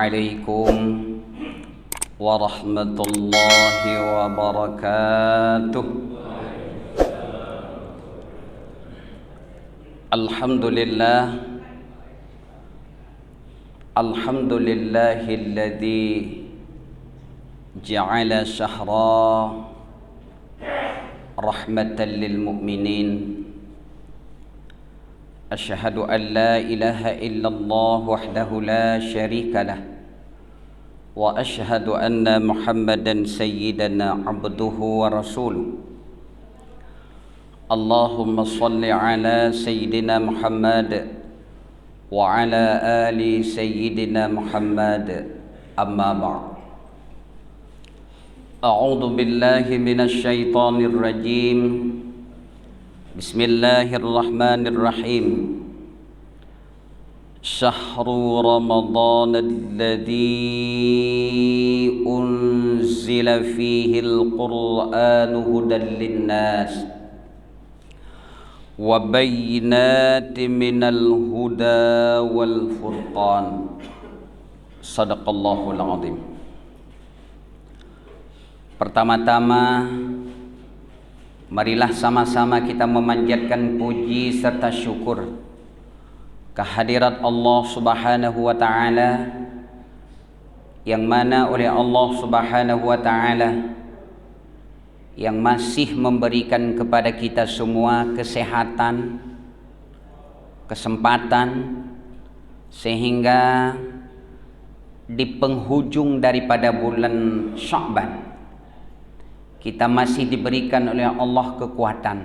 عليكم ورحمة الله وبركاته. الحمد لله الذي جعل شهرا رحمة للمؤمنين. أشهد أن لا إله إلا الله وحده لا شريك له، وأشهد أن محمدا سيدنا عبده ورسوله. اللهم صل على سيدنا محمد وعلى آل سيدنا محمد. أما بعد، أعوذ بالله من الشيطان الرجيم. بسم الله الرحمن الرحيم. شهر رمضان الذي أنزل فيه القرآن هدى للناس وبينات من الهدى والفرقان. صدق الله العظيم. Pertama-tama, marilah sama-sama kita memanjatkan puji serta syukur kehadirat Allah Subhanahu wa taala, yang mana oleh Allah Subhanahu wa taala yang masih memberikan kepada kita semua kesehatan, kesempatan, sehingga di penghujung daripada bulan Sya'ban kita masih diberikan oleh Allah kekuatan,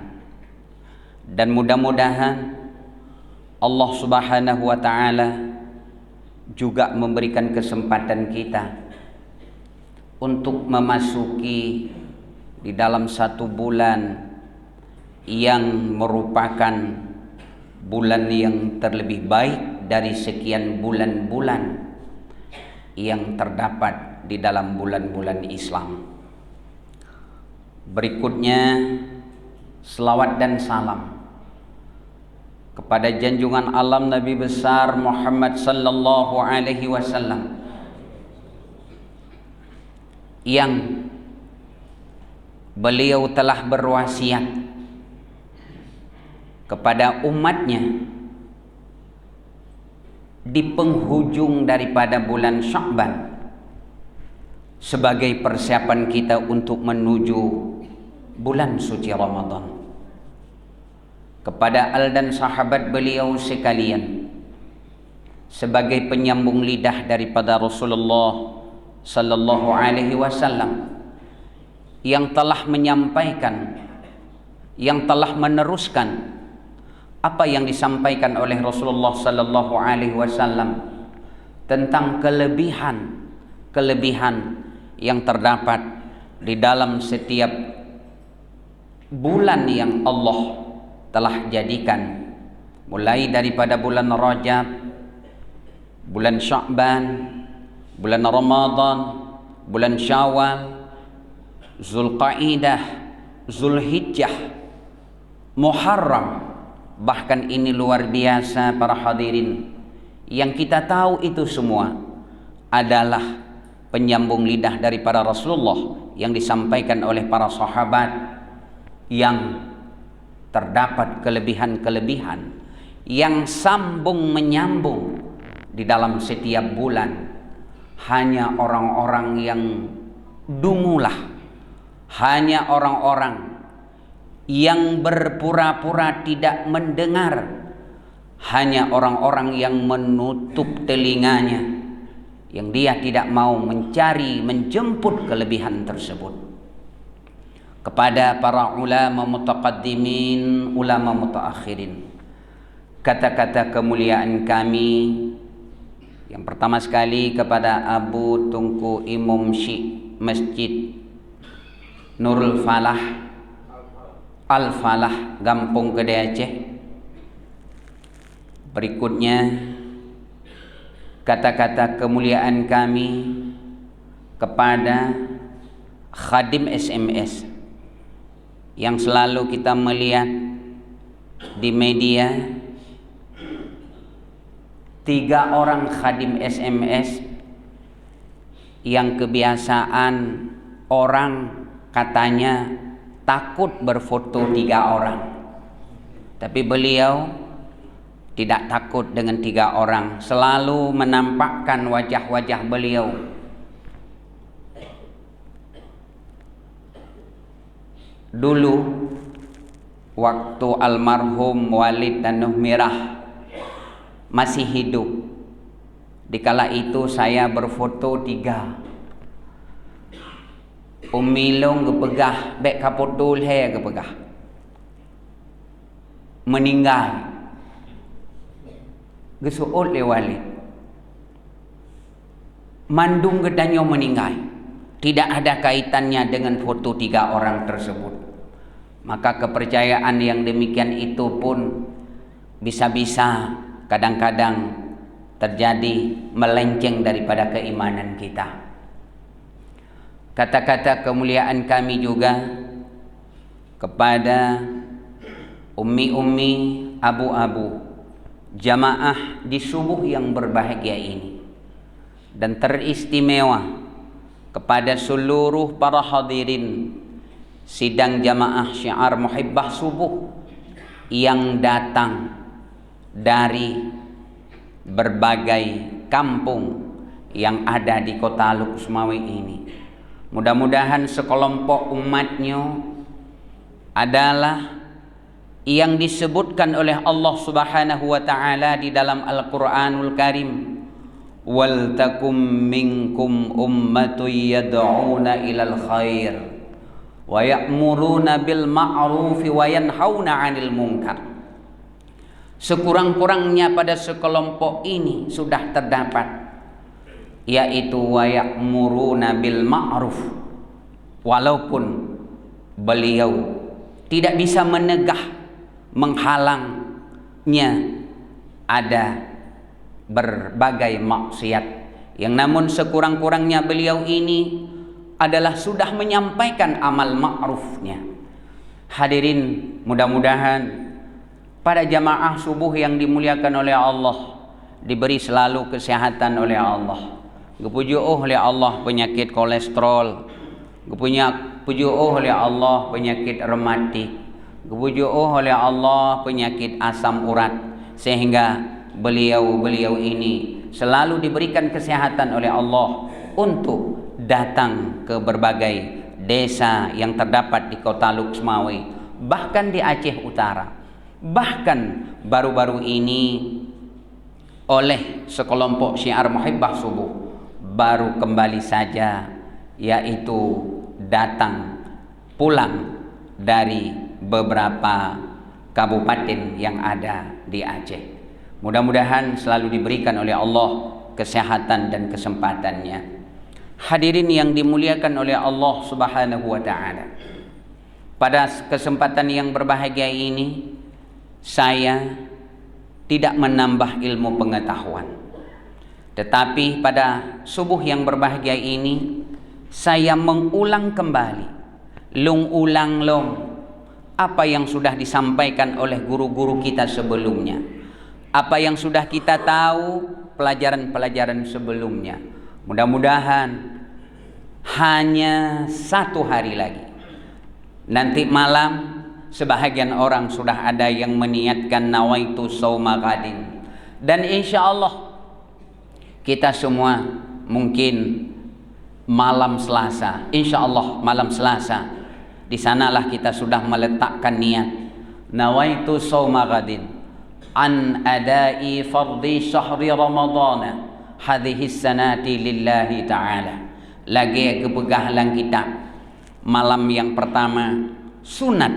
dan mudah-mudahan Allah Subhanahu wa taala juga memberikan kesempatan kita untuk memasuki di dalam satu bulan yang merupakan bulan yang terlebih baik dari sekian bulan-bulan yang terdapat di dalam bulan-bulan Islam. Berikutnya, selawat dan salam kepada junjungan alam Nabi besar Muhammad sallallahu alaihi wasallam, yang beliau telah berwasiat kepada umatnya di penghujung daripada bulan Sya'ban sebagai persiapan kita untuk menuju bulan suci Ramadan. Kepada al dan sahabat beliau sekalian, sebagai penyambung lidah daripada Rasulullah sallallahu alaihi wasallam, yang telah menyampaikan, yang telah meneruskan apa yang disampaikan oleh Rasulullah sallallahu alaihi wasallam tentang kelebihan yang terdapat di dalam setiap bulan yang Allah telah jadikan, mulai daripada bulan Rajab, bulan Sya'ban, bulan Ramadan, bulan Syawal, Zulqaidah, Zulhijjah, Muharram. Bahkan ini luar biasa para hadirin, yang kita tahu itu semua adalah penyambung lidah daripada Rasulullah yang disampaikan oleh para sahabat, yang terdapat kelebihan-kelebihan yang sambung menyambung di dalam setiap bulan. Hanya orang-orang yang dungulah, hanya orang-orang yang berpura-pura tidak mendengar, hanya orang-orang yang menutup telinganya, yang dia tidak mau mencari, menjemput kelebihan tersebut. Kepada para ulama mutaqaddimin, ulama mutaakhirin, kata-kata kemuliaan kami yang pertama sekali kepada Abu Tunku Imam Syekh Masjid Nurul Falah Al-Falah, Gampung Gede Aceh. Berikutnya, kata-kata kemuliaan kami kepada Khadim SMS yang selalu kita melihat di media, 3 orang khadim SMS yang kebiasaan orang katanya takut berfoto 3 orang. Tapi beliau tidak takut dengan 3 orang, selalu menampakkan wajah-wajah beliau. Dulu waktu almarhum Walid Danuh Mirah masih hidup, dikala itu saya berfoto 3. Umilong gepegah bek kapodul he gepegah meninggal gesuol le Walid mandung gedanyo meninggal, tidak ada kaitannya dengan foto 3 orang tersebut. Maka kepercayaan yang demikian itu pun bisa-bisa kadang-kadang terjadi melenceng daripada keimanan kita. Kata-kata kemuliaan kami juga kepada ummi-ummi, abu-abu, jamaah di subuh yang berbahagia ini, dan teristimewa kepada seluruh para hadirin sidang jamaah syiar muhibbah subuh yang datang dari berbagai kampung yang ada di kota Luksumawi ini. Mudah-mudahan sekelompok umatnya adalah yang disebutkan oleh Allah Subhanahu wa taala di dalam Al-Qur'anul Karim, wal takum minkum ummatun yad'una ilal khair wa ya'muruna bil ma'ruf wa yanhauna 'anil munkar. Sekurang-kurangnya pada sekelompok ini sudah terdapat, yaitu wa ya'muruna bil ma'ruf, walaupun beliau tidak bisa menegah menghalangnya ada berbagai maksiat, yang namun sekurang-kurangnya beliau ini adalah sudah menyampaikan amal ma'rufnya. Hadirin, mudah-mudahan pada jamaah subuh yang dimuliakan oleh Allah diberi selalu kesehatan oleh Allah. Gepuju oleh Allah penyakit kolesterol, gepuju oleh Allah penyakit rematik, gepuju oleh Allah penyakit asam urat, sehingga beliau ini selalu diberikan kesehatan oleh Allah untuk datang ke berbagai desa yang terdapat di kota Luksumawi, bahkan di Aceh Utara. Bahkan baru-baru ini oleh sekelompok syiar muhibbah subuh baru kembali saja, yaitu datang pulang dari beberapa kabupaten yang ada di Aceh. Mudah-mudahan selalu diberikan oleh Allah kesehatan dan kesempatannya. Hadirin yang dimuliakan oleh Allah Subhanahu wa taala, pada kesempatan yang berbahagia ini saya tidak menambah ilmu pengetahuan, tetapi pada subuh yang berbahagia ini saya mengulang kembali, ulang apa yang sudah disampaikan oleh guru-guru kita sebelumnya, apa yang sudah kita tahu pelajaran-pelajaran sebelumnya. Mudah-mudahan hanya 1 hari lagi, nanti malam sebahagian orang sudah ada yang meniatkan nawaitu sauma ghadin, dan insya Allah kita semua mungkin malam Selasa, insya Allah malam Selasa, di sanalah kita sudah meletakkan niat nawaitu sauma ghadin an adai fardhi syahri ramadana hadhihi sanati lillahi ta'ala. Lagi kepegahlan kita malam yang pertama sunat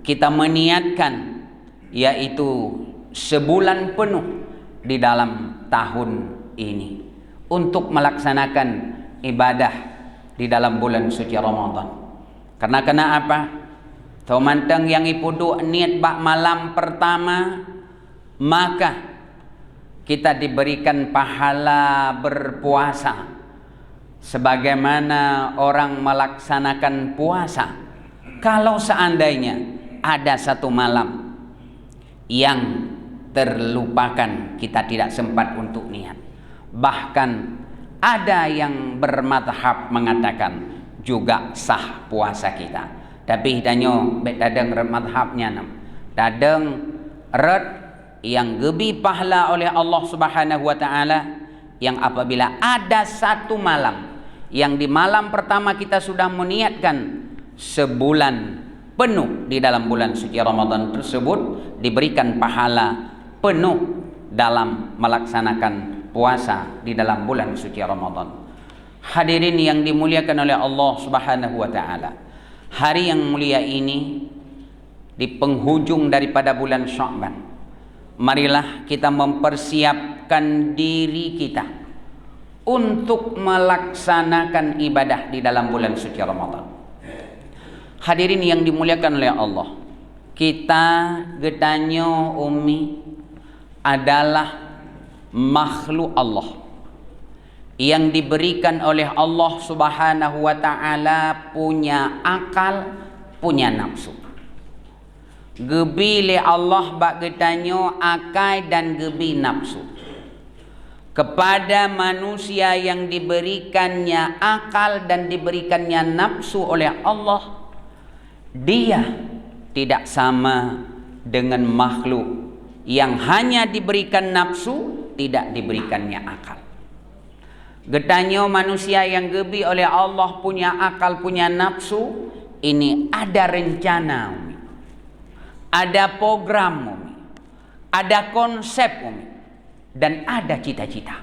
kita meniatkan, yaitu sebulan penuh di dalam tahun ini untuk melaksanakan ibadah di dalam bulan suci Ramadan. Karena apa? Tomantang yang ipudu niat bak malam pertama, maka kita diberikan pahala berpuasa sebagaimana orang melaksanakan puasa. Kalau seandainya ada 1 malam yang terlupakan, kita tidak sempat untuk niat, bahkan Ada yang bermadhab mengatakan juga sah puasa kita. Tapi danyo bet dadeng madhabnya nam. Dadeng red yang gebi pahala oleh Allah Subhanahu wa taala yang apabila ada satu malam yang di malam pertama kita sudah meniatkan sebulan penuh di dalam bulan suci Ramadan tersebut diberikan pahala penuh dalam melaksanakan puasa di dalam bulan suci Ramadan. Hadirin yang dimuliakan oleh Allah Subhanahu wa taala. Hari yang mulia ini di penghujung daripada bulan Sya'ban. Marilah kita mempersiapkan diri kita untuk melaksanakan ibadah di dalam bulan suci Ramadan. Hadirin yang dimuliakan oleh Allah. Kita getanyo umi adalah makhluk Allah yang diberikan oleh Allah Subhanahu wa taala punya akal, punya nafsu. Gebi le Allah bak getanyo akal dan gebi nafsu. Kepada manusia yang diberikannya akal dan diberikannya nafsu oleh Allah, dia tidak sama dengan makhluk yang hanya diberikan nafsu, tidak diberikannya akal. Getanyo manusia yang gebi oleh Allah punya akal, punya nafsu, ini ada rencana, ada program, ada konsep, dan ada cita-cita.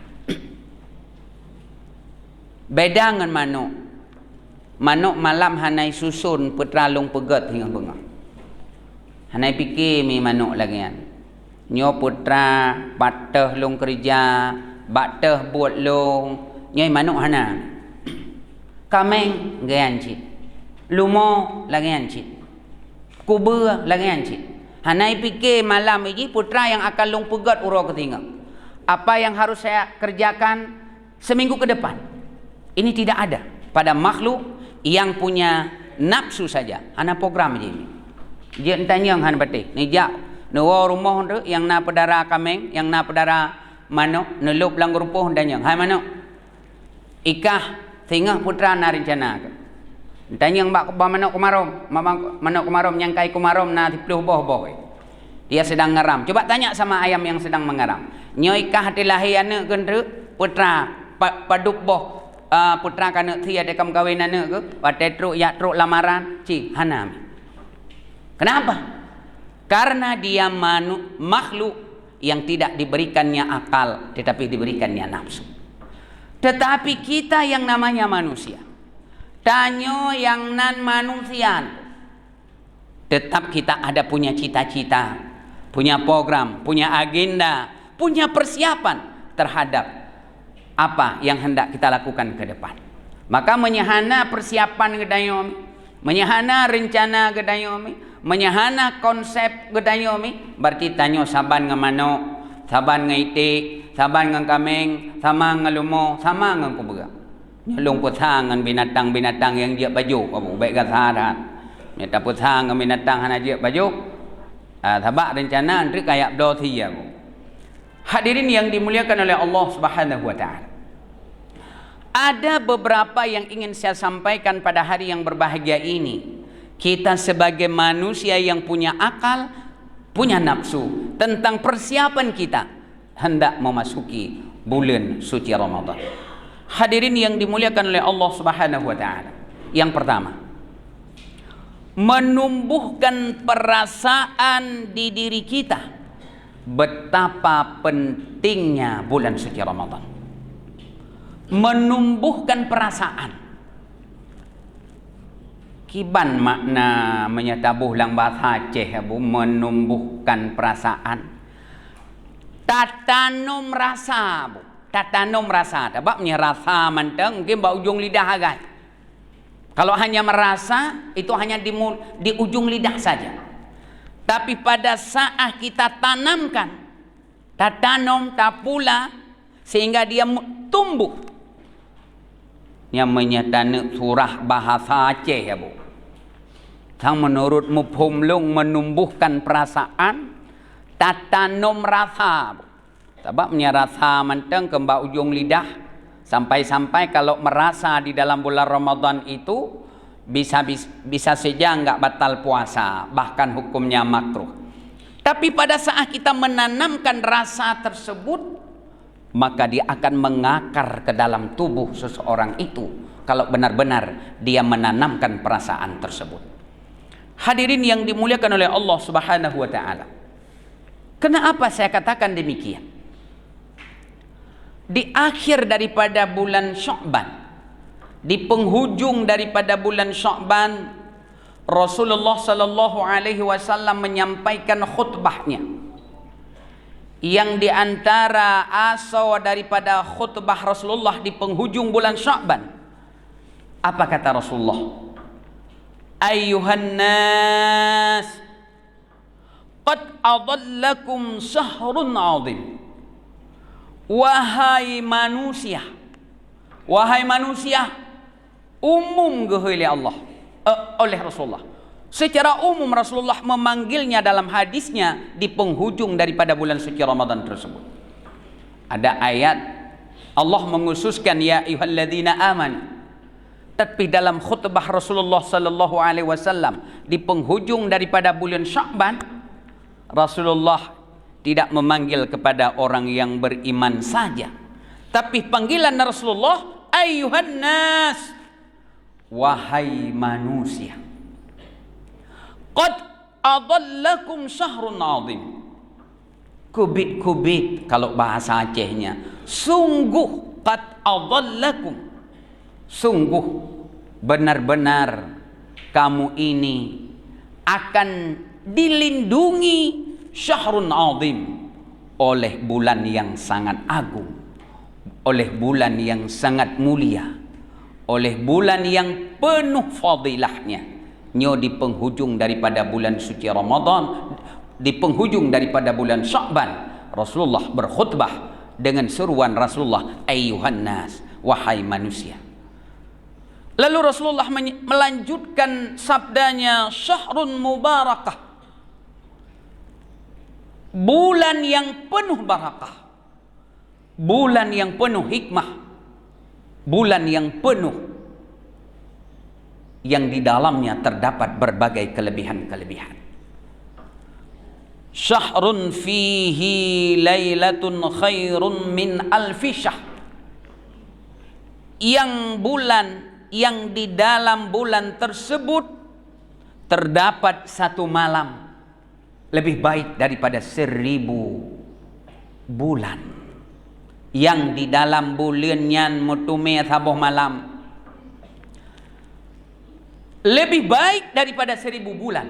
Beda dengan manuk. Manuk malam hanai susun petralung pegat hingga bengah. Hanai fikir mi manuk lagi kan. Nyo putra patah long kerja, batah buat long, nyoi manuk hana. Kameng gayan cit. Lumo lagi cit. Kubur lagi cit. Hanai fikir malam ini putra yang akan long pegat uro ketinggal. Apa yang harus saya kerjakan seminggu ke depan? Ini tidak ada pada makhluk yang punya nafsu saja. Hana program je ini. Dia tanya han batik. Ni jak Nawa rumah tu yang na pedara kameng, yang na pedara manuk, nelup lang rupuh dan yang. Hai manuk. Ikah tengah putra na rencana ke. Tanya mbak manuk kumarom, manuk kumarom yang kai kumarom na tipluh boh-boh. Dia sedang ngaram. Coba tanya sama ayam yang sedang mengaram. Nyo ikah hati lahir anak gendru putra paduk boh putra kana thi ada kam kawin anak ke, pate truk ya truk lamaran, ci hanam. Kenapa? Karena dia makhluk yang tidak diberikannya akal, tetapi diberikannya nafsu. Tetapi kita yang namanya manusia, tanyo yang nan manusia, tetap kita ada punya cita-cita, punya program, punya agenda, punya persiapan terhadap apa yang hendak kita lakukan ke depan. Maka menyahana persiapan gedayomi, menyahana rencana gedayomi, menyahana konsep gedayomi, berarti tanyo saban dengan manuk, saban dengan itik, saban dengan kameng, sama dengan lumo, sama dengan kubera. Nyolong pusang dengan binatang-binatang yang dia baju, kamu baik gasaran. Nyata pusang dengan binatang hana dia baju. Sabak rencana antri kayak doti ya. Hadirin yang dimuliakan oleh Allah Subhanahu wa taala. Ada beberapa yang ingin saya sampaikan pada hari yang berbahagia ini. Kita sebagai manusia yang punya akal, punya nafsu, tentang persiapan kita hendak memasuki bulan suci Ramadan. Hadirin yang dimuliakan oleh Allah Subhanahu wa taala. Yang pertama, menumbuhkan perasaan di diri kita betapa pentingnya bulan suci Ramadan. Menumbuhkan perasaan. Kiban makna menyatabuh lang bahasa Aceh bu, menumbuhkan perasaan. Tatanum rasa bu. Tatanum rasa. Sebabnya rasa manteng mungkin bau ujung lidah agak. Kalau hanya merasa itu hanya di ujung lidah saja. Tapi pada saat kita tanamkan, tatanum tapula sehingga dia tumbuh. Yang menyatakan surah bahasa Aceh ya bu. Sang menurut Mufhumlung menumbuhkan perasaan, tatanum rasa bu. Sebabnya rasa manteng kembang ujung lidah Sampai-sampai kalau merasa di dalam bulan Ramadan itu bisa saja nggak batal puasa, bahkan hukumnya makruh. Tapi pada saat kita menanamkan rasa tersebut, maka dia akan mengakar ke dalam tubuh seseorang itu kalau benar-benar dia menanamkan perasaan tersebut. Hadirin yang dimuliakan oleh Allah Subhanahu wa taala. Kenapa saya katakan demikian? Di akhir daripada bulan Sya'ban, di penghujung daripada bulan Sya'ban, Rasulullah sallallahu alaihi wasallam menyampaikan khutbahnya. Yang di antara asal daripada khutbah Rasulullah di penghujung bulan Sya'ban, apa kata Rasulullah? Ayyuhan nas, qad adallakum syahrun 'azim. Wahai manusia, umum oleh Allah, oleh Rasulullah. Secara umum Rasulullah memanggilnya dalam hadisnya di penghujung daripada bulan suci Ramadan tersebut. Ada ayat Allah menghususkan ya ayyuhalladzina amanu. Tapi dalam khutbah Rasulullah sallallahu alaihi wasallam di penghujung daripada bulan Sya'ban, Rasulullah tidak memanggil kepada orang yang beriman saja, tapi panggilan Rasulullah ayyuhan nas, wahai manusia. Qad adallakum syahrun 'azim. Kubit kalau bahasa Acehnya. Sungguh qad adallakum. Sungguh benar-benar kamu ini akan dilindungi syahrun 'azim, oleh bulan yang sangat agung, oleh bulan yang sangat mulia, oleh bulan yang penuh fadilahnya. Nyo di penghujung daripada bulan suci Ramadan, di penghujung daripada bulan Sya'ban, Rasulullah berkhutbah dengan seruan Rasulullah ayyuhan nas, wahai manusia. Lalu Rasulullah melanjutkan sabdanya, syahrun mubarakah, bulan yang penuh barakah, bulan yang penuh hikmah, bulan yang penuh yang di dalamnya terdapat berbagai kelebihan-kelebihan. Syahrun fihi lailatun khairun min alfi syahr. Yang bulan yang di dalam bulan tersebut terdapat satu malam lebih baik daripada 1000 bulan. Yang di dalam bulannya mutume sabuh malam lebih baik daripada 1000 bulan.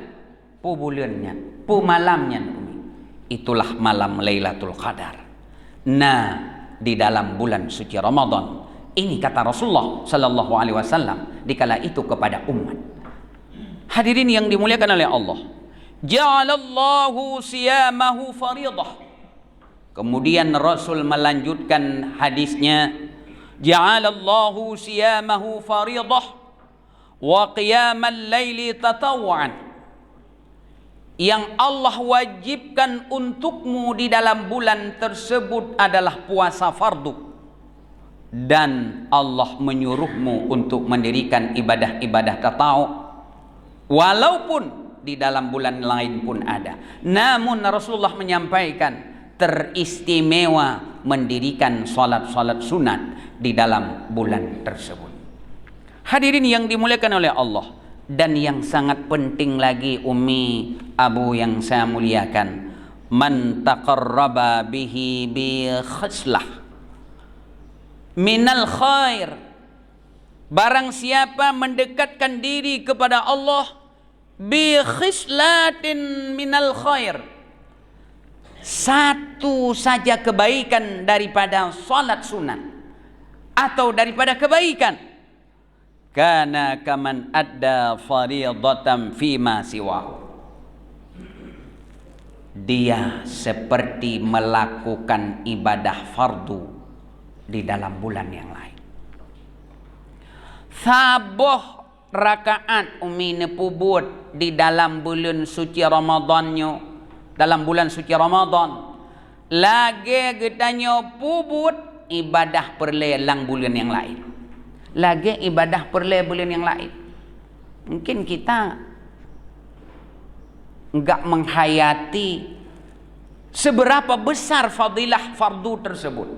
Pu bulannya, pu malamnya. Itulah malam Lailatul Qadar. Nah, di dalam bulan suci Ramadan ini kata Rasulullah sallallahu alaihi wasallam dikala itu kepada umat. Hadirin yang dimuliakan oleh Allah, ja'alallahu siyamahu faridah. Kemudian Rasul melanjutkan hadisnya, ja'alallahu siyamahu faridah wa qiyamal laili tatawwu'an. Yang Allah wajibkan untukmu di dalam bulan tersebut adalah puasa fardu, dan Allah menyuruhmu untuk mendirikan ibadah-ibadah tatawu, walaupun di dalam bulan lain pun ada. Namun Rasulullah menyampaikan teristimewa mendirikan salat-salat sunat di dalam bulan tersebut. Hadirin yang dimuliakan oleh Allah, dan yang sangat penting lagi Umi Abu yang saya muliakan, man taqarraba bihi bi khaslah minal khair, barang siapa mendekatkan diri kepada Allah bi khislatin minal khair, satu saja kebaikan daripada salat sunat atau daripada kebaikan, kana kaman adda fariidatan fima siwahu, dia seperti melakukan ibadah fardu di dalam bulan yang lain. Saboh rakaat umi nepubut di dalam bulan suci Ramadannya, dalam bulan suci Ramadan lagi getanyo pubut ibadah perlelang bulan yang lain. Lagi ibadah perle bulan yang lain. Mungkin kita enggak menghayati seberapa besar fadilah fardu tersebut.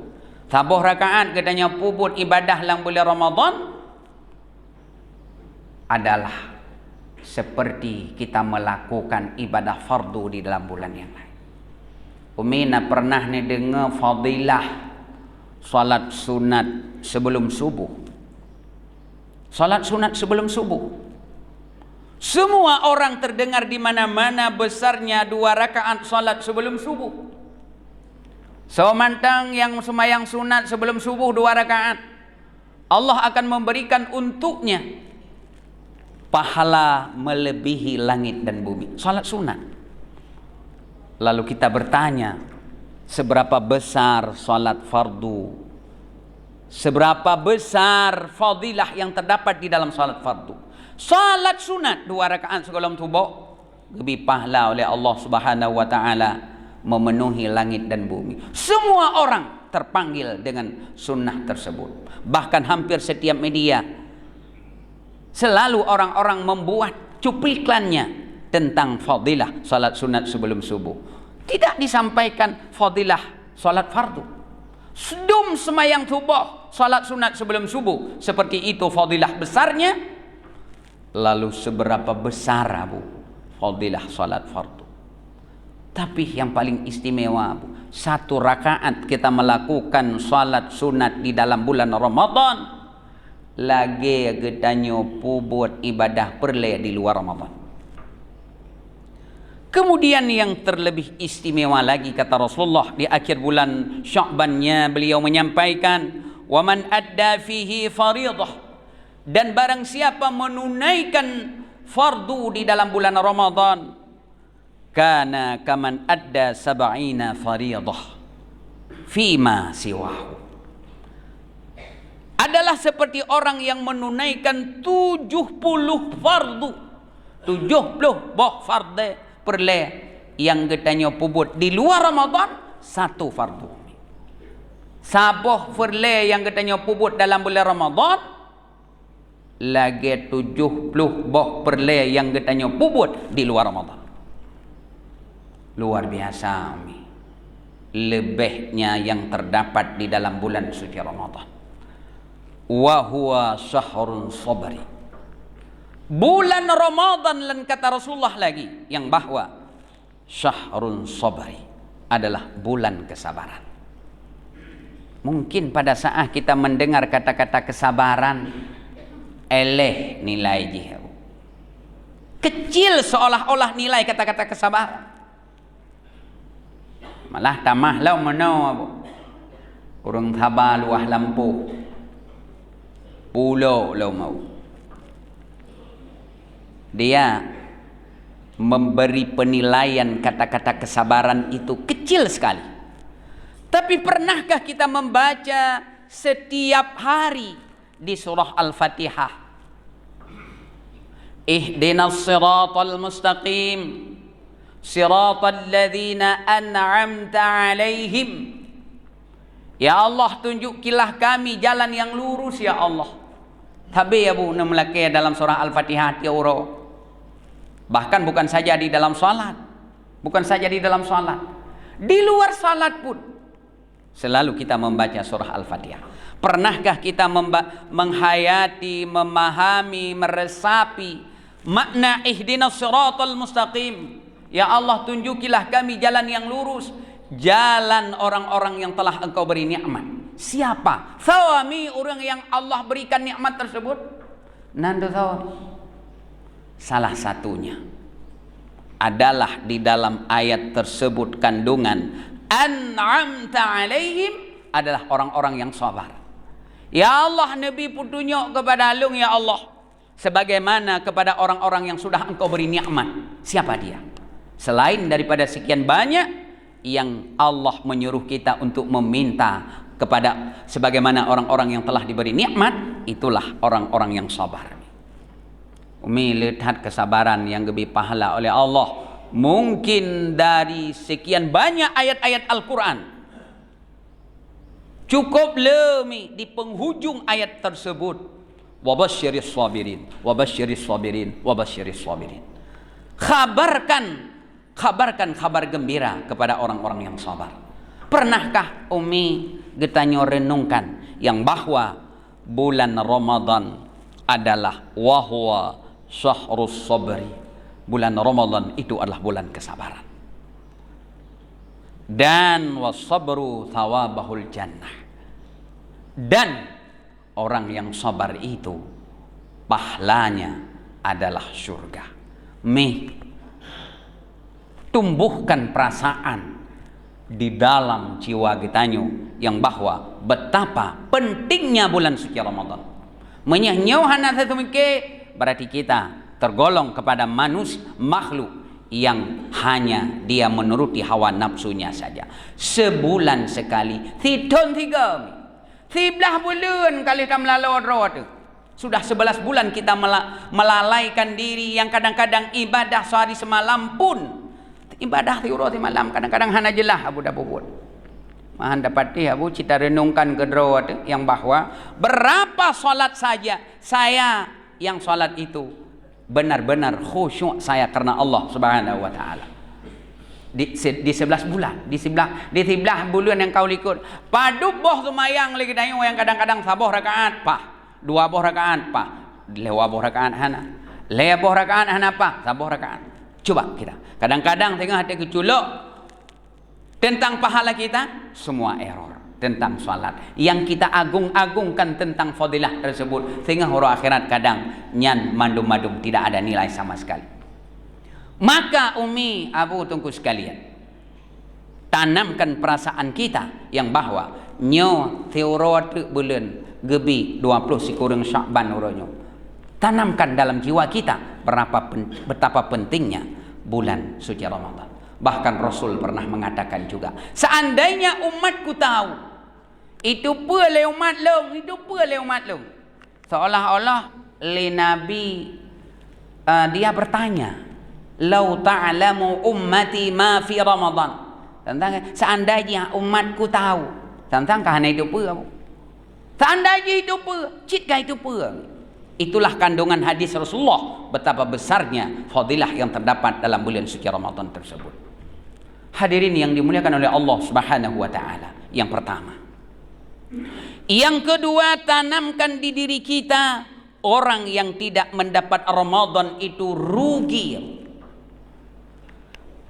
Sabuh rakaat katanya puput ibadah lang bulan Ramadan adalah seperti kita melakukan ibadah fardu di dalam bulan yang lain. Umina pernah ni dengar fadilah salat sunat sebelum subuh. Salat sunat sebelum subuh. Semua orang terdengar di mana-mana besarnya 2 rakaat salat sebelum subuh. Semantang yang sembahyang sunat sebelum subuh 2 rakaat, Allah akan memberikan untuknya pahala melebihi langit dan bumi. Salat sunat. Lalu kita bertanya, seberapa besar salat fardu? Seberapa besar fadilah yang terdapat di dalam salat fardu? Salat sunat 2 rakaat sebelum subuh lebih pahala oleh Allah Subhanahu wa taala memenuhi langit dan bumi. Semua orang terpanggil dengan sunnah tersebut. Bahkan hampir setiap media selalu orang-orang membuat cuplikannya tentang fadilah salat sunat sebelum subuh. Tidak disampaikan fadilah salat fardu. Sedum semayang subuh, salat sunat sebelum subuh, seperti itu fadilah besarnya. Lalu seberapa besar Abu fadilah salat fardu? Tapi yang paling istimewa Abu, 1 rakaat kita melakukan salat sunat di dalam bulan Ramadan, lagi gedanya pubut ibadah perle di luar Ramadan. Kemudian yang terlebih istimewa lagi kata Rasulullah di akhir bulan Sya'bannya beliau menyampaikan, "Wa man adda fihi fariidah." Dan barang siapa menunaikan fardu di dalam bulan Ramadan, kana kaman adda 70 fariidah fima siwahu. Adalah seperti orang yang menunaikan 70 fardu. 70 boh fardu perle yang katanya pubut di luar Ramadan 1 fardu. Sabuh perle yang katanya pubut dalam bulan Ramadan lagi 70 boh perle yang katanya pubut di luar Ramadan. Luar biasa umi. Lebihnya yang terdapat di dalam bulan suci Ramadan. Wa huwa syahrun sabri. Bulan Ramadan lan kata Rasulullah lagi yang bahwa syahrun sabri adalah bulan kesabaran. Mungkin pada saat kita mendengar kata-kata kesabaran, eleh nilai jihad. Kecil seolah-olah nilai kata-kata kesabaran. Malah tamah lau menau Abu. Urang sabar luah lampu. Pulau lau mau. Dia memberi penilaian kata-kata kesabaran itu kecil sekali. Tapi pernahkah kita membaca setiap hari di surah Al-Fatihah, ihdinas siratal mustaqim siratal ladzina an'amta alaihim. Ya Allah, tunjukilah kami jalan yang lurus ya Allah. Tapi ya bu, namlake dalam surah Al-Fatihah ya uro. Bahkan bukan saja di dalam salat, bukan saja di dalam salat, di luar salat pun selalu kita membaca surah Al-Fatihah. Pernahkah kita menghayati, memahami, meresapi makna ihdinas siratal mustaqim? Ya Allah, tunjukilah kami jalan yang lurus, jalan orang-orang yang telah Engkau beri nikmat. Siapa? Sawami, orang yang Allah berikan nikmat tersebut. Nando sawami. Salah satunya adalah di dalam ayat tersebut kandungan an'amta alaihim adalah orang-orang yang sabar. Ya Allah, Nabi pun tunjuk kepada alung ya Allah, sebagaimana kepada orang-orang yang sudah Engkau beri nikmat. Siapa dia? Selain daripada sekian banyak yang Allah menyuruh kita untuk meminta kepada sebagaimana orang-orang yang telah diberi nikmat, itulah orang-orang yang sabar. Umi lihat kesabaran yang lebih pahala oleh Allah mungkin dari sekian banyak ayat-ayat Al-Quran. Cukup lemi di penghujung ayat tersebut. Wabasyiris sabirin, wabasyiris sabirin, wabasyiris sabirin. Kabarkan kabar gembira kepada orang-orang yang sabar. Pernahkah Umi getanyo renungkan yang bahwa bulan Ramadan adalah wahwa syahrus sabri. Bulan Ramadan itu adalah bulan kesabaran. Dan wasabru thawabahul jannah. Dan orang yang sabar itu pahalanya adalah surga. Tumbuhkan perasaan di dalam jiwa gitanyo yang bahwa betapa pentingnya bulan suci Ramadan. Berarti kita tergolong kepada makhluk yang hanya dia menuruti hawa nafsunya saja. Sebulan sekali, tidon 13 bulan kali kita melalui sudah 11 bulan kita melalaikan diri, yang kadang-kadang ibadah sehari semalam pun ibadah tiurati malam, kadang-kadang hana jelah abu dapat buat. Mahan dapati abu cita renungkan kedrawat yang bahwa berapa salat saja saya yang salat itu benar-benar khusyuk saya karena Allah Subhanahu wa taala. Di 11 bulan, di 11 bulan yang kau likut. Padu boh sumayang lagi dayo yang kadang-kadang saboh rakaat pah, 2 boh rakaat pah, lewa boh rakaat hana. Lewa boh rakaat hana pah, saboh rakaat. Coba kita. Kadang-kadang tengah hati keculuk tentang pahala kita, semua error tentang salat. Yang kita agung-agungkan tentang fadilah tersebut, sehingga huru akhirat kadang nyan mandum-mandum tidak ada nilai sama sekali. Maka Umi Abu tunggu sekalian, tanamkan perasaan kita yang bahwa nyo teorot bulan gebi 20 sikurang Syakban uronyo. Tanamkan dalam jiwa kita betapa pentingnya bulan suci Ramadan. Bahkan Rasul pernah mengatakan juga, seandainya umatku tahu itu boleh umat long, itu boleh umat long. Seolah-olah le Nabi dia bertanya, lau ta'lamu ummati ma fi Ramadan. Tentang seandainya umatku tahu tentang kahana itu apa? Seandainya itu apa? Citkah itu apa? Itulah kandungan hadis Rasulullah, betapa besarnya fadilah yang terdapat dalam bulan suci Ramadan tersebut. Hadirin yang dimuliakan oleh Allah Subhanahu wa taala. Yang pertama. Yang kedua, tanamkan di diri kita, orang yang tidak mendapat Ramadan itu rugi.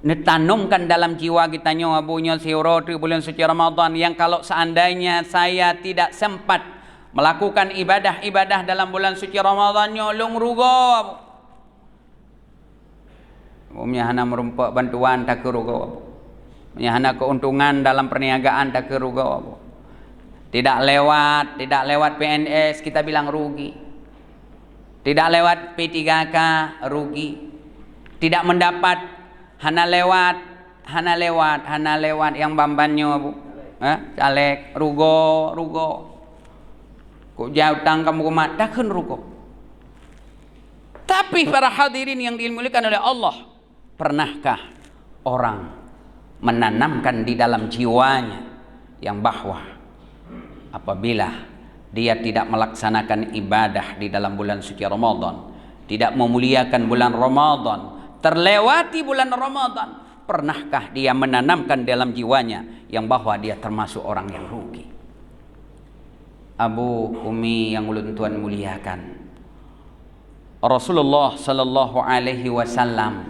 Netanumkan dalam jiwa kita abunya siuroti bulan suci Ramadan, yang kalau seandainya saya tidak sempat melakukan ibadah-ibadah dalam bulan suci Ramadan nyolong rugo. Umumnya hana merumpak bantuan tak kerugo. Umumnya hana keuntungan dalam perniagaan tak kerugo. Tidak lewat PNS kita bilang rugi. Tidak lewat P3K rugi. Tidak mendapat hana lewat yang bambannya bu, caleg rugo. Kok jauh tangkam kumat takkan rugo. Tapi para hadirin yang dimuliakan oleh Allah, pernahkah orang menanamkan di dalam jiwanya yang bahwa apabila dia tidak melaksanakan ibadah di dalam bulan suci Ramadan, tidak memuliakan bulan Ramadan, terlewati bulan Ramadan, pernahkah dia menanamkan dalam jiwanya yang bahwa dia termasuk orang yang rugi? Abu Umi yang ulun tuan muliakan, Rasulullah sallallahu alaihi wasallam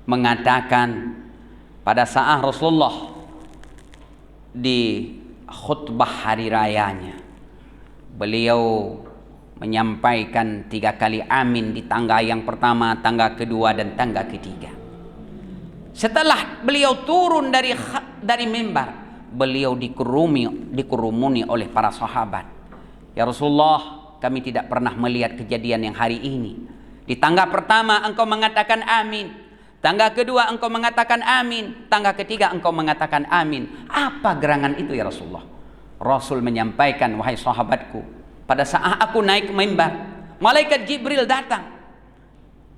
mengatakan pada saat Rasulullah di khutbah hari rayanya, beliau menyampaikan 3 kali amin di tangga yang pertama, tangga kedua, dan tangga ketiga. Setelah beliau turun dari mimbar, beliau dikerumuni oleh para sahabat. Ya Rasulullah, kami tidak pernah melihat kejadian yang hari ini. Di tangga pertama engkau mengatakan amin, tangga kedua engkau mengatakan amin, tangga ketiga engkau mengatakan amin. Apa gerangan itu ya Rasulullah? Rasul menyampaikan, wahai sahabatku, pada saat aku naik mimbar, malaikat Jibril datang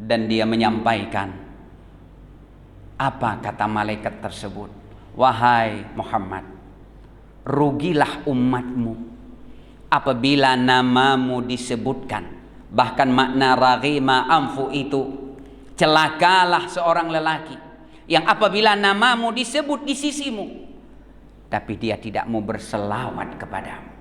dan dia menyampaikan, apa kata malaikat tersebut? Wahai Muhammad, rugilah umatmu apabila namamu disebutkan. Bahkan makna raghima anfu itu, celakalah seorang lelaki yang apabila namamu disebut di sisimu tapi dia tidak mau berselawat kepadamu.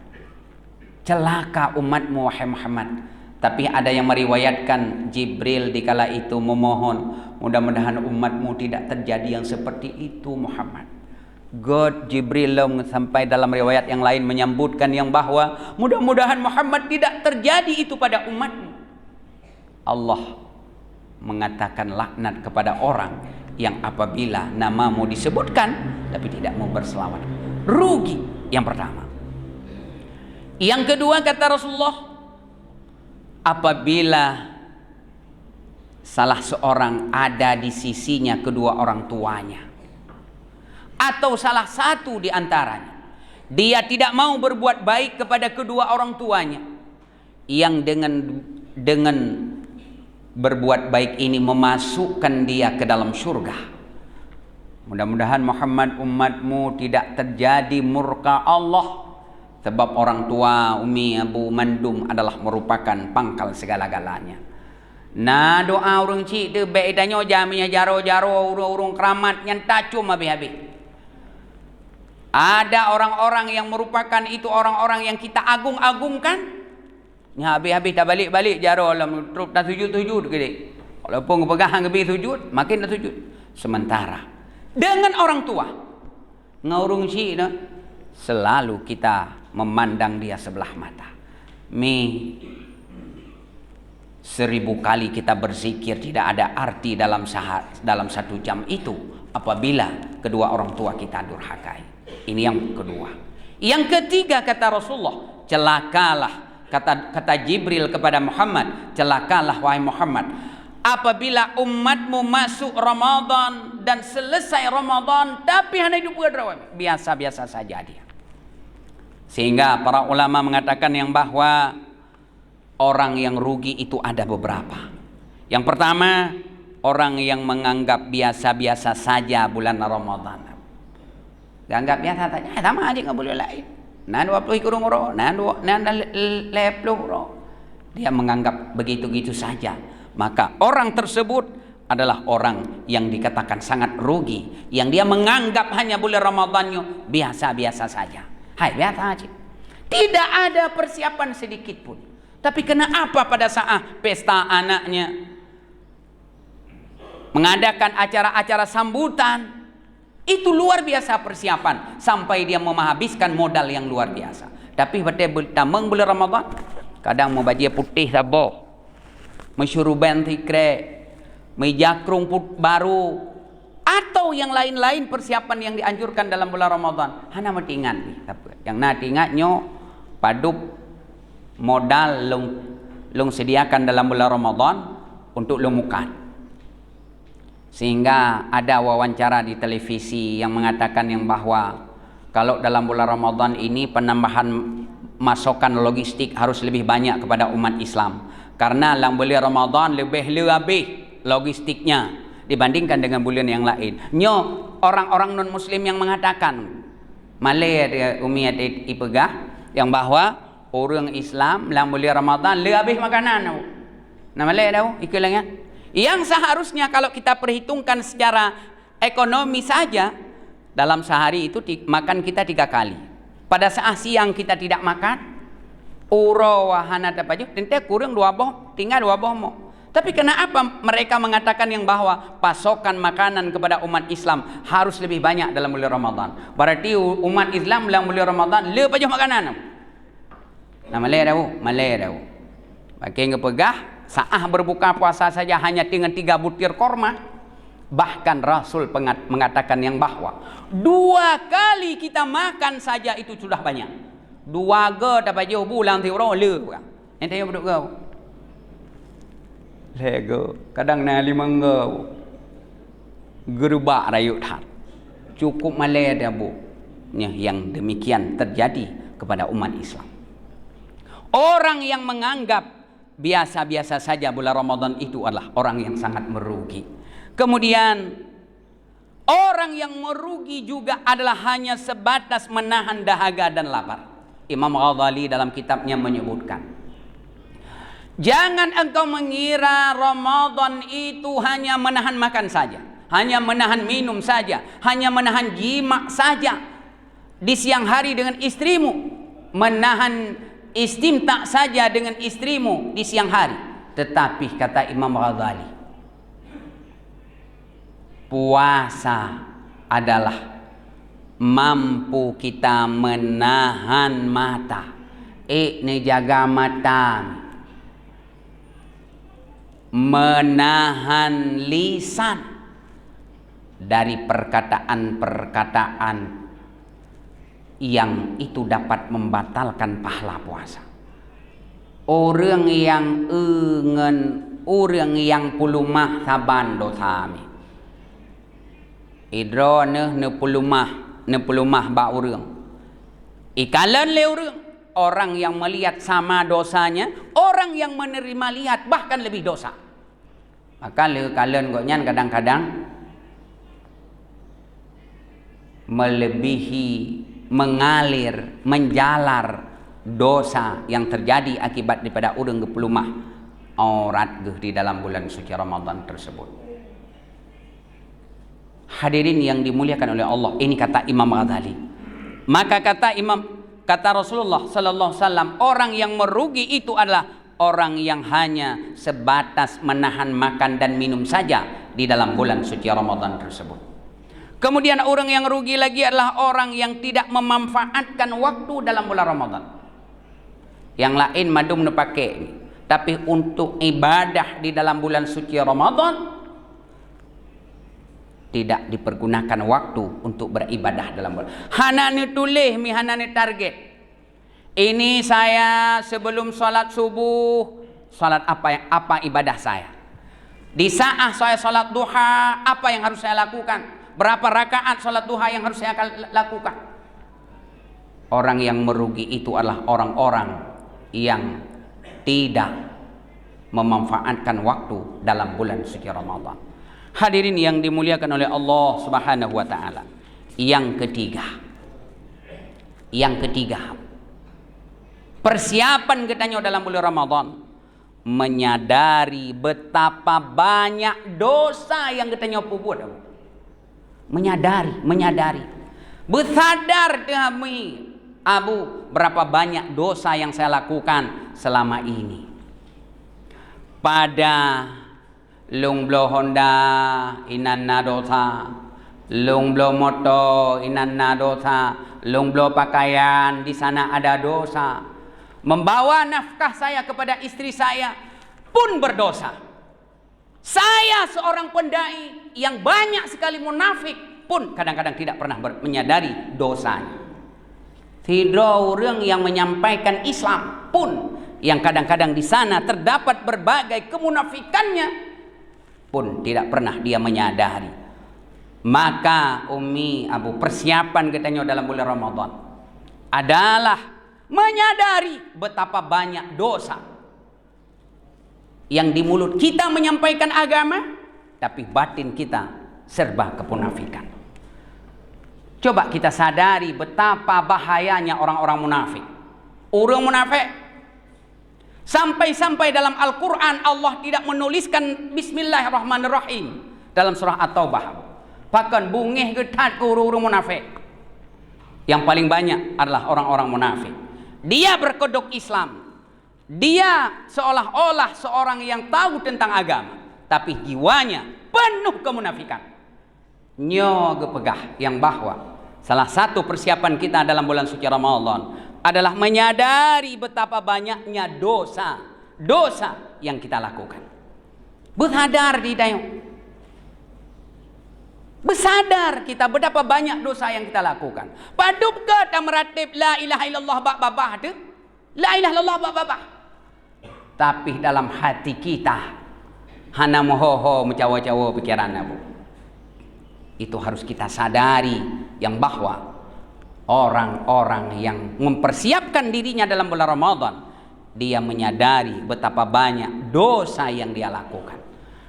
Celaka umatmu wahai Muhammad. Tapi ada yang meriwayatkan Jibril dikala itu memohon, mudah-mudahan umatmu tidak terjadi yang seperti itu Muhammad. God Jibril sampai dalam riwayat yang lain menyambutkan yang bahwa mudah-mudahan Muhammad tidak terjadi itu pada umatmu. Allah mengatakan laknat kepada orang yang apabila namamu disebutkan tapi tidak mau berselawat. Rugi yang pertama. Yang kedua kata Rasulullah, apabila salah seorang ada di sisinya kedua orang tuanya, atau salah satu di antaranya dia tidak mau berbuat baik kepada kedua orang tuanya, yang dengan berbuat baik ini memasukkan dia ke dalam surga. Mudah-mudahan Muhammad umatmu tidak terjadi murka Allah, sebab orang tua umi abu mandum adalah merupakan pangkal segala-galanya. Nah doa orang cik tu baik danyo jaminya jaro-jaro urung keramat yang tacum habis-habis. Ada orang-orang yang merupakan itu orang-orang yang kita agung-agungkan. Ya habis-habis dah balik-balik jaro alam terus dah sujud-sujud gede. Walaupun pegang lebih sujud, makin dah sujud. Sementara dengan orang tua ngaurung cik tu selalu kita memandang dia sebelah mata. 1000 kali kita berzikir tidak ada arti dalam 1 jam itu apabila kedua orang tua kita durhakai. Ini yang kedua. Yang ketiga kata Rasulullah, celakalah kata Jibril kepada Muhammad, celakalah wahai Muhammad apabila umatmu masuk Ramadan dan selesai Ramadan tapi hanya hidup biasa-biasa saja dia. Sehingga para ulama mengatakan yang bahwa orang yang rugi itu ada beberapa. Yang pertama, orang yang menganggap biasa-biasa saja bulan Ramadan. Anggap biasa saja, sama aja nggak boleh lain. Nah 20 kurung ro, nah 50 ro. Dia menganggap begitu-gitu saja. Maka orang tersebut adalah orang yang dikatakan sangat rugi, yang dia menganggap hanya bulan Ramadannya biasa-biasa saja. Hai biasa aja. Tidak ada persiapan sedikit pun. Tapi kenapa pada saat pesta anaknya mengadakan acara-acara sambutan itu luar biasa persiapan sampai dia menghabiskan modal yang luar biasa. Tapi pada tamang bulan Ramadan kadang mau baju putih sabo, mesyuruban tikre, mejakrung baru, atau yang lain-lain persiapan yang dianjurkan dalam bulan Ramadan. Hana metingan yang natingatnya padup modal long sediakan dalam bulan Ramadan untuk lumukan. Sehingga ada wawancara di televisi yang mengatakan yang bahwa kalau dalam bulan Ramadan ini penambahan masukan logistik harus lebih banyak kepada umat Islam. Karena dalam bulan Ramadan lebih logistiknya dibandingkan dengan bulan yang lain. Orang-orang non muslim yang mengatakan Malay umiat ipegah yang bahwa orang Islam dalam bulan Ramadan lebih makanan. Nah Malay tahu ikilangnya. Yang seharusnya kalau kita perhitungkan secara ekonomi saja dalam sehari itu makan kita 3 kali. Pada saat siang kita tidak makan, uro wahana tapaju, tentu kurang 2 boh, tinggal 2 boh mo. Tapi kenapa mereka mengatakan yang bahwa pasokan makanan kepada umat Islam harus lebih banyak dalam bulan Ramadan? Berarti umat Islam dalam bulan Ramadan lebih banyak makanan. Nah Malay tahu. Makin ngepegah saat berbuka puasa saja hanya dengan 3 butir korma. Bahkan Rasul mengatakan yang bahwa 2 kali kita makan saja itu sudah banyak. 2 ge dapat jauh bulan ti ro le. Ente yang duduk kau. Lego kadang na 5 ge. Gerubak rayut hat. Cukup Malay dah bu. Yang demikian terjadi kepada umat Islam. Orang yang menganggap biasa-biasa saja bulan Ramadan itu adalah orang yang sangat merugi. Kemudian Orang yang merugi juga adalah hanya sebatas menahan dahaga dan lapar. Imam Ghazali dalam kitabnya menyebutkan, jangan engkau mengira Ramadan itu hanya menahan makan saja, hanya menahan minum saja, hanya menahan jima saja di siang hari dengan istrimu, menahan istimta saja dengan istrimu di siang hari. Tetapi kata Imam Ghazali, puasa adalah mampu kita menahan mata, jaga mata, menahan lisan dari perkataan-perkataan yang itu dapat membatalkan pahala puasa. Orang yang engen, orang yang pulumah saban dosami. Idro ne pulumah ba urang. Ikalan le urang. Orang yang melihat sama dosanya, orang yang menerima lihat bahkan lebih dosa. Maka le kalian goknyan kadang-kadang melebihi, mengalir, menjalar dosa yang terjadi akibat daripada urang gepulumah aurat di dalam bulan suci Ramadan tersebut. Hadirin yang dimuliakan oleh Allah, ini kata Imam Ghazali. Maka kata Rasulullah sallallahu alaihi wasallam, orang yang merugi itu adalah orang yang hanya sebatas menahan makan dan minum saja di dalam bulan suci Ramadan tersebut. Kemudian orang yang rugi lagi adalah orang yang tidak memanfaatkan waktu dalam bulan Ramadan. Yang lain madum ne pakai, tapi untuk ibadah di dalam bulan suci Ramadan tidak dipergunakan waktu untuk beribadah dalam bulan. Hanane tulis, hanane target. Ini saya sebelum salat subuh, salat apa ibadah saya. Di saat saya salat duha, apa yang harus saya lakukan? Berapa rakaat salat duha yang harus saya lakukan? Orang yang merugi itu adalah orang-orang yang tidak memanfaatkan waktu dalam bulan suci Ramadan. Hadirin yang dimuliakan oleh Allah Subhanahu wa taala. Yang ketiga, persiapan katanya dalam bulan Ramadan, menyadari betapa banyak dosa yang katanya buat. Menyadari. Bersadar kami, Abu, berapa banyak dosa yang saya lakukan selama ini. Pada lungblo Honda inanna dosa, lungblo moto inanna dosa, lungblo pakaian di sana ada dosa. Membawa nafkah saya kepada istri saya pun berdosa. Saya seorang pendai yang banyak sekali munafik pun kadang-kadang tidak pernah menyadari dosanya. Tidak orang yang menyampaikan Islam pun yang kadang-kadang di sana terdapat berbagai kemunafikannya pun tidak pernah dia menyadari. Maka Umi Abu, persiapan katanya dalam bulan Ramadan adalah menyadari betapa banyak dosa yang di mulut kita menyampaikan agama, tapi batin kita serba kemunafikan. Coba kita sadari betapa bahayanya orang-orang munafik. Orang munafik sampai-sampai dalam Al-Quran Allah tidak menuliskan Bismillahirrahmanirrahim dalam surah At-Taubah. Bahkan bungih getat ke orang munafik. Yang paling banyak adalah orang-orang munafik. Dia berkedok Islam. Dia seolah-olah seorang yang tahu tentang agama, tapi jiwanya penuh kemunafikan. Nyo gepegah yang bahwa salah satu persiapan kita dalam bulan suci Ramadan adalah menyadari betapa banyaknya dosa yang kita lakukan. Bersadar di dayu. Bersadar kita betapa banyak dosa yang kita lakukan. Padup ke tak meratib la ilaha illallah babah tu? La ilaha illallah babah. Tapi dalam hati kita hana mohoho mencawa-cawa pikiran Abu. Itu harus kita sadari yang bahwa orang-orang yang mempersiapkan dirinya dalam bulan Ramadan, dia menyadari betapa banyak dosa yang dia lakukan.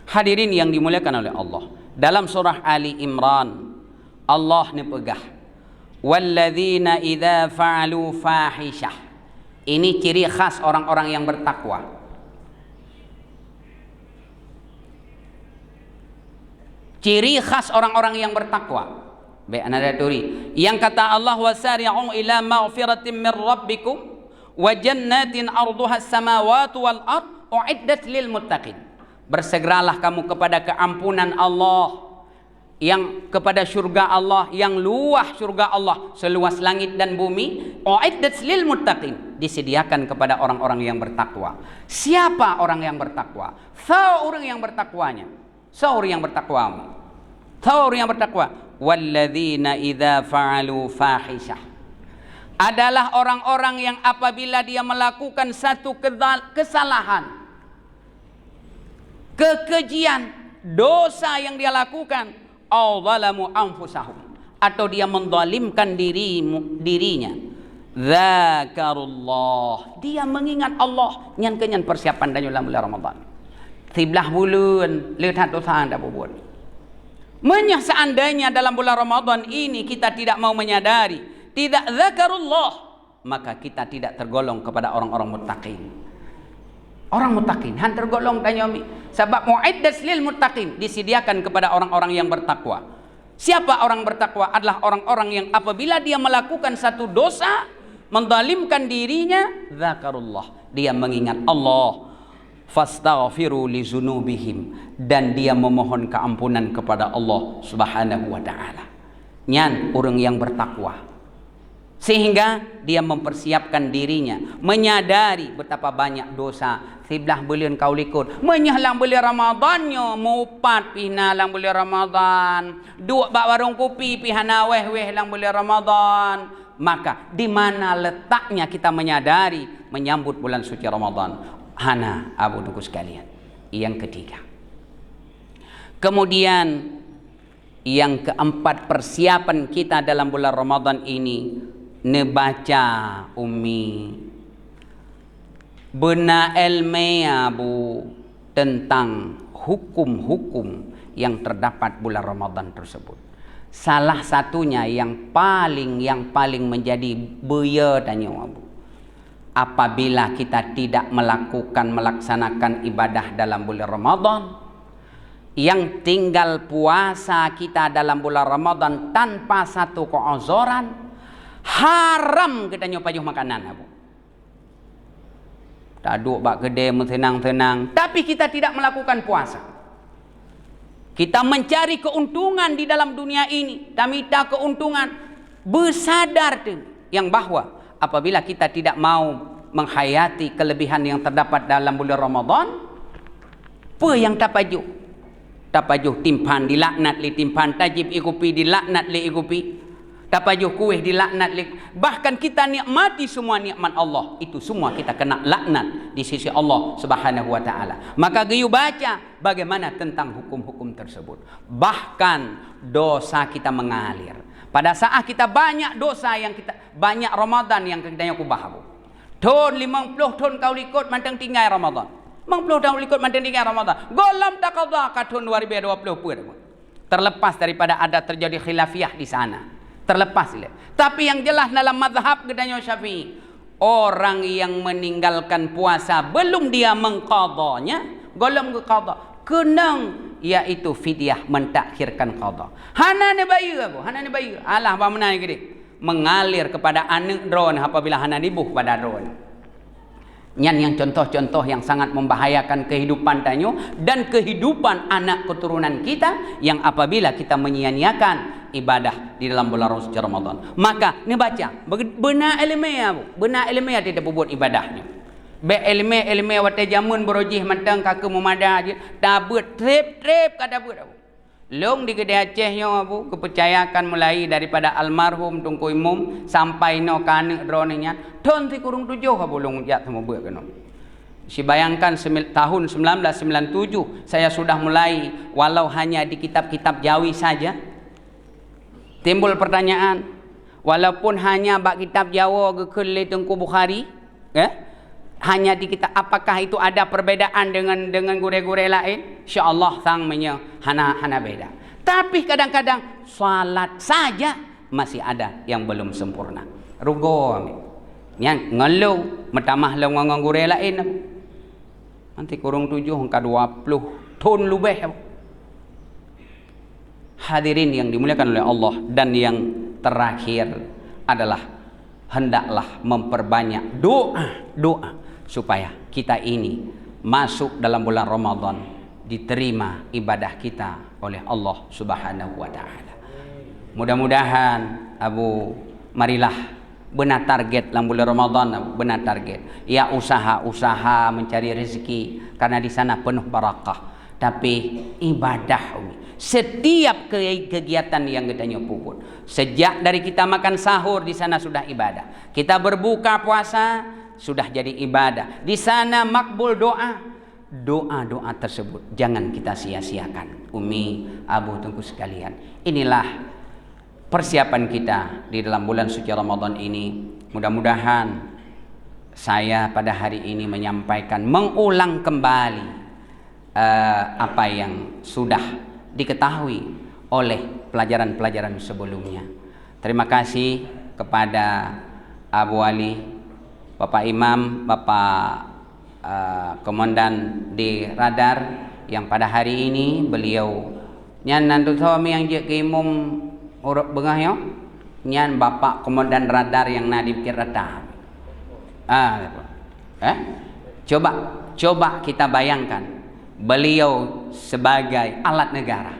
Hadirin yang dimuliakan oleh Allah, dalam surah Ali Imran Allah ni pegah. Walladzina idza fa'alu fahishah. Ini ciri khas orang-orang yang bertakwa. Ciri khas orang-orang yang bertakwa. Baik, anda turi. Yang kata Allah, wasari'u ila maghfiratin min rabbikum wa jannatin arduha as-samawati wal ard uiddat lil muttaqin. Bersegeralah kamu kepada keampunan Allah, yang kepada syurga Allah, yang luas syurga Allah seluas langit dan bumi. Uiddat lil muttaqin, disediakan kepada orang-orang yang bertakwa. Siapa orang yang bertakwa? Orang yang bertakwanya. Orang yang bertakwa. Orang yang bertakwa. Walladzina idza fa'alu fahishah, adalah orang-orang yang apabila dia melakukan satu kesalahan, kekejian, dosa yang dia lakukan, aw zalamu anfusahum, atau dia menzalimkan dirinya, zakarullah, dia mengingat Allah, nyan kenyan persiapan dan dalam bulan Ramadan. 13 bulan lihat dosa anda buat. Menyah seandainya dalam bulan Ramadan ini kita tidak mau menyadari, tidak zakarullah, maka kita tidak tergolong kepada orang-orang muttaqin. Orang muttaqin han tergolong tanyomi, sebab mu'iddas lil muttaqin, disediakan kepada orang-orang yang bertakwa. Siapa orang bertakwa? Adalah orang-orang yang apabila dia melakukan satu dosa, menzalimkan dirinya, zakarullah, dia mengingat Allah, fastaghfiru li zunubihim, dan dia memohon keampunan kepada Allah Subhanahu wa taala. Nyan orang yang bertakwa, sehingga dia mempersiapkan dirinya, menyadari betapa banyak dosa. 11 bulan kau likut, menyahlang bulan Ramadannya, mupat pihna lang bulan Ramadan, duk bak warung kopi pihana weh lang bulan Ramadan. Maka di mana letaknya kita menyadari menyambut bulan suci Ramadan? Hana abu nunggu sekalian. Yang ketiga. Kemudian yang keempat, persiapan kita dalam bulan Ramadan ini, nebaca umi bena ilmiah bu tentang hukum-hukum yang terdapat bulan Ramadan tersebut. Salah satunya yang paling menjadi buaya tanya bu, apabila kita tidak melaksanakan ibadah dalam bulan Ramadan, yang tinggal puasa kita dalam bulan Ramadan tanpa satu keuzuran, haram kita nyopajuh makanan abu. Tak duduk bak kedai tenang-tenang, tapi kita tidak melakukan puasa. Kita mencari keuntungan di dalam dunia ini, tamita keuntungan, bersadar tu yang bahwa apabila kita tidak mau menghayati kelebihan yang terdapat dalam bulan Ramadan, apa yang tapajuh? Tapajuh timpan dilaknat li timpan, tajib ikupi dilaknat li ikupi, tapajuh kuih dilaknat li. Bahkan kita nikmati semua nikmat Allah, itu semua kita kena laknat di sisi Allah Subhanahu wa taala. Maka geyu baca bagaimana tentang hukum-hukum tersebut. Bahkan dosa kita mengalir. Pada saat kita banyak dosa yang kita banyak Ramadan yang kita kubah bu. Tahun 50 tahun kau ikut mantang tinggal Ramadan. 50 tahun ikut mantang tinggal Ramadan. Golam taqadha ka tahun 2020 pun. Terlepas daripada ada terjadi khilafiyah di sana. Terlepas dia. Tapi yang jelas dalam mazhab gedanya Syafi'i, orang yang meninggalkan puasa belum dia mengqadanya, golam ke qadha, kenang iaitu fidyah, mentakhirkan qadha. Hana ne bayu apa? Hana ne bayu. Alah ba menang gede. Mengalir kepada anak drone apabila hana dibuh pada drone. Nyan yang contoh-contoh yang sangat membahayakan kehidupan tanyo dan kehidupan anak keturunan kita, yang apabila kita menyia-nyiakan ibadah di dalam bulan suci Ramadan. Maka ni baca benar ilmiah bu, benar ilmiah tidak buat ibadahnya. Be ilmiah wate jamun berojih mantang kake memada aja, tabut trip kada buat bu. Long di kedai Acehnya bu, kepercayakan mulai daripada almarhum Tunku Imum sampai no kanek dronenya tahun 7 abu long ya semua buat kena. Si bayangkan tahun 1997 saya sudah mulai, walau hanya di kitab-kitab Jawi saja. Timbul pertanyaan, walaupun hanya bak kitab Jawa gekele Tengku Bukhari, hanya di kita, apakah itu ada perbedaan dengan gure-gure lain? Insya-Allah sang hana beda. Tapi kadang-kadang salat saja masih ada yang belum sempurna. Rugo yang ngeluh metamah lawan ngang gure lain. Nanti kurang 7 angka 20 ton lebih. Hadirin yang dimuliakan oleh Allah, dan yang terakhir adalah hendaklah memperbanyak doa supaya kita ini masuk dalam bulan Ramadan, diterima ibadah kita oleh Allah Subhanahu wa taala. Mudah-mudahan marilah benar target dalam bulan Ramadan, benar target. Ya usaha mencari rezeki karena di sana penuh barakah. Tapi ibadah setiap kegiatan yang kita nyopukun, sejak dari kita makan sahur di sana sudah ibadah. Kita berbuka puasa sudah jadi ibadah. Di sana makbul doa tersebut jangan kita sia-siakan. Umi, Abu Tungku sekalian, inilah persiapan kita di dalam bulan suci Ramadan ini. Mudah-mudahan saya pada hari ini menyampaikan, mengulang kembali apa yang sudah diketahui oleh pelajaran-pelajaran sebelumnya. Terima kasih kepada Abu Ali, Bapak Imam, Bapak Komandan di Radar yang pada hari ini beliau nyan nantu suami yang je ke imam urut bengah yo nyan Bapak Komandan Radar yang nadib kirata. Coba kita bayangkan, beliau sebagai alat negara,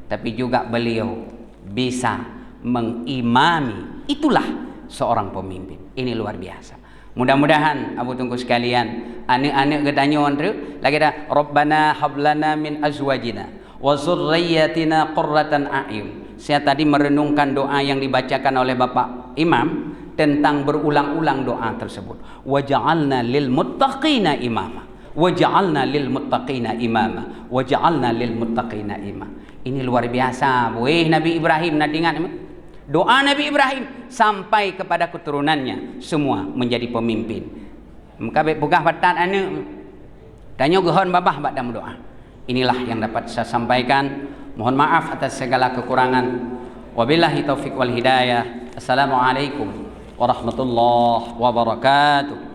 tapi juga beliau bisa mengimami. Itulah seorang pemimpin. Ini luar biasa. Mudah-mudahan Abu Tungku sekalian, anak-anak gedanyon tu lagi dah, Rabbana hablana min azwajina wa dzurriyyatina qurratan a'yun. Saya tadi merenungkan doa yang dibacakan oleh Bapak Imam tentang berulang-ulang doa tersebut. Waja'alna lil muttaqina imama. Waja'alna lil muttaqina imama. Waja'alna lil muttaqina imama. Ini luar biasa. Nabi Ibrahim nak ingat doa Nabi Ibrahim sampai kepada keturunannya semua menjadi pemimpin. Mengkabek bugah batat ane danyo gehon babah bak dalam doa. Inilah yang dapat saya sampaikan. Mohon maaf atas segala kekurangan. Wabillahi taufik wal hidayah. Assalamualaikum warahmatullahi wabarakatuh.